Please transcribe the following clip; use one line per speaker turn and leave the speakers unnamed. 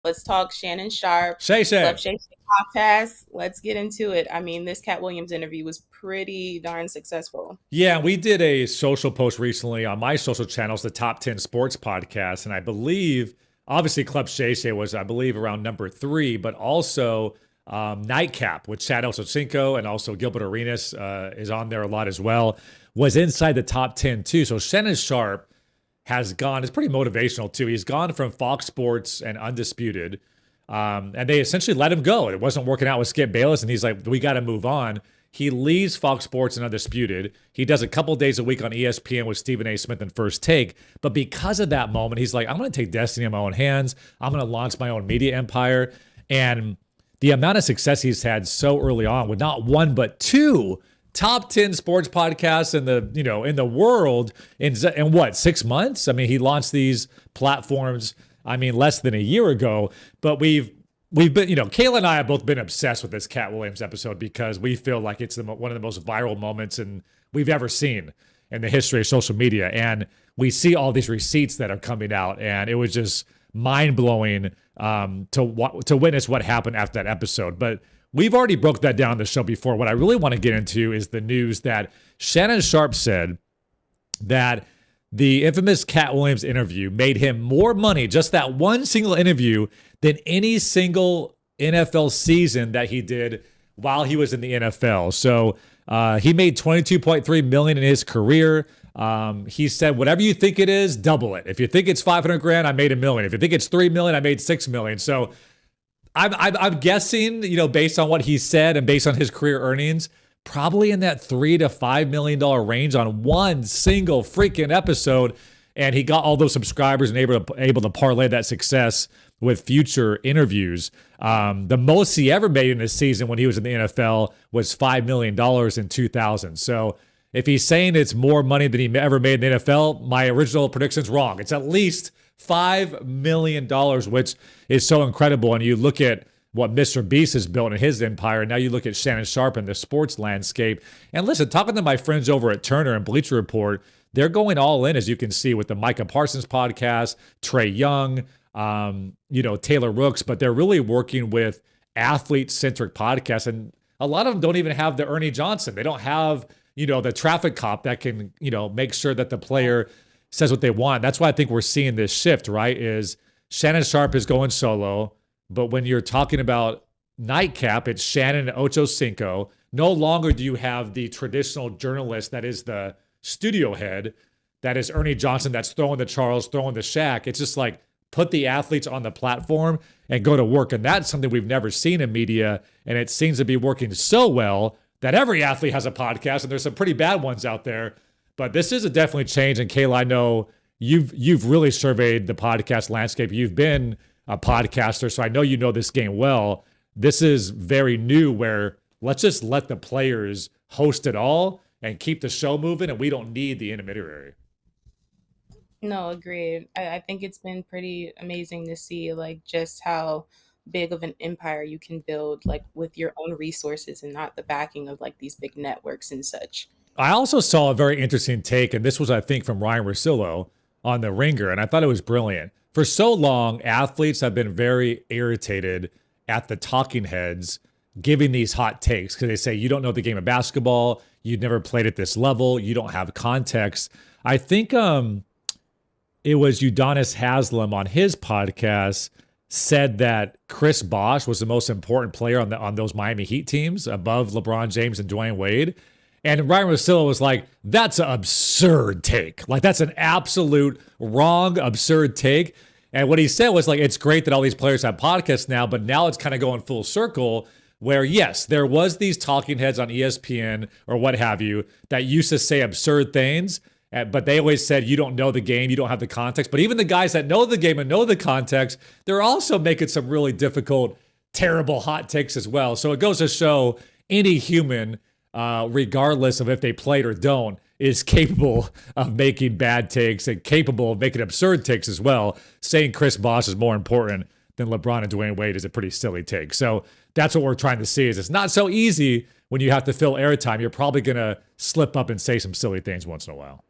Let's talk Shannon Sharpe,
Shay
Club
Shay.
Shay Shay podcast. Let's get into it. I mean, this Katt Williams interview was pretty darn successful.
Yeah, we did a social post recently on my social channels, the Top 10 Sports Podcast. And I believe, obviously, Club Shay Shay was, I believe, around number three, but also Nightcap with Chad Ochocinco and also Gilbert Arenas is on there a lot as well, was inside the top 10 too. So Shannon Sharpe has gone, it's pretty motivational too. He's gone from Fox Sports and Undisputed, and they essentially let him go. It wasn't working out with Skip Bayless, and he's like, we got to move on. He leaves Fox Sports and Undisputed. He does a couple days a week on ESPN with Stephen A. Smith and First Take. But because of that moment, he's like, I'm going to take destiny in my own hands. I'm going to launch my own media empire. And the amount of success he's had so early on with not one but two top 10 sports podcasts in the world in what, 6 months? I mean, he launched these platforms, I mean, less than a year ago, but we've been, Kayla and I have both been obsessed with this Katt Williams episode because we feel like it's one of the most viral moments we've ever seen in the history of social media. And we see all these receipts that are coming out, and it was just mind blowing to witness what happened after that episode. But we've already broke that down on the show before. What I really want to get into is the news that Shannon Sharpe said that the infamous Katt Williams interview made him more money, just that one single interview, than any single NFL season that he did while he was in the NFL. So he made $22.3 million in his career. He said, whatever you think it is, double it. If you think it's 500 grand, I made $1 million. If you think it's 3 million, I made $6 million. So I'm guessing, based on what he said and based on his career earnings, probably in that $3 to $5 million range on one single freaking episode. And he got all those subscribers and able to parlay that success with future interviews. The most he ever made in a season when he was in the NFL was $5 million in 2000. So if he's saying it's more money than he ever made in the NFL, my original prediction's wrong. It's at least $5 million, which is so incredible. And you look at what Mr. Beast has built in his empire. Now you look at Shannon Sharpe in the sports landscape. And listen, talking to my friends over at Turner and Bleacher Report, they're going all in, as you can see, with the Micah Parsons podcast, Trey Young, Taylor Rooks, but they're really working with athlete-centric podcasts. And a lot of them don't even have the Ernie Johnson. They don't have, the traffic cop that can, make sure that the player says what they want. That's why I think we're seeing this shift, right? Is Shannon Sharpe is going solo, but when you're talking about Nightcap, it's Shannon and Ocho Cinco. No longer do you have the traditional journalist that is the studio head, that is Ernie Johnson, that's throwing the Charles, throwing the Shaq. It's just like, put the athletes on the platform and go to work. And that's something we've never seen in media. And it seems to be working so well that every athlete has a podcast, and there's some pretty bad ones out there. But this is a definitely change. And Kayla, I know you've really surveyed the podcast landscape. You've been a podcaster, so I know you know this game well. This is very new, where let's just let the players host it all and keep the show moving, and we don't need the intermediary.
No, agreed. I think it's been pretty amazing to see like just how big of an empire you can build like with your own resources and not the backing of like these big networks and such.
I also saw a very interesting take, and this was, I think, from Ryan Russillo on The Ringer, and I thought it was brilliant. For so long, athletes have been very irritated at the talking heads giving these hot takes because they say, you don't know the game of basketball, you've never played at this level, you don't have context. I think it was Udonis Haslam on his podcast said that Chris Bosh was the most important player on those Miami Heat teams above LeBron James and Dwayne Wade. And Ryan Russillo was like, that's an absurd take. Like, that's an absolute wrong, absurd take. And what he said was like, it's great that all these players have podcasts now, but now it's kind of going full circle where, yes, there was these talking heads on ESPN or what have you that used to say absurd things, but they always said, you don't know the game, you don't have the context. But even the guys that know the game and know the context, they're also making some really difficult, terrible hot takes as well. So it goes to show any human, regardless of if they played or don't, is capable of making bad takes and capable of making absurd takes as well. Saying Chris Bosh is more important than LeBron and Dwayne Wade is a pretty silly take. So that's what we're trying to see, is it's not so easy when you have to fill airtime. You're probably going to slip up and say some silly things once in a while.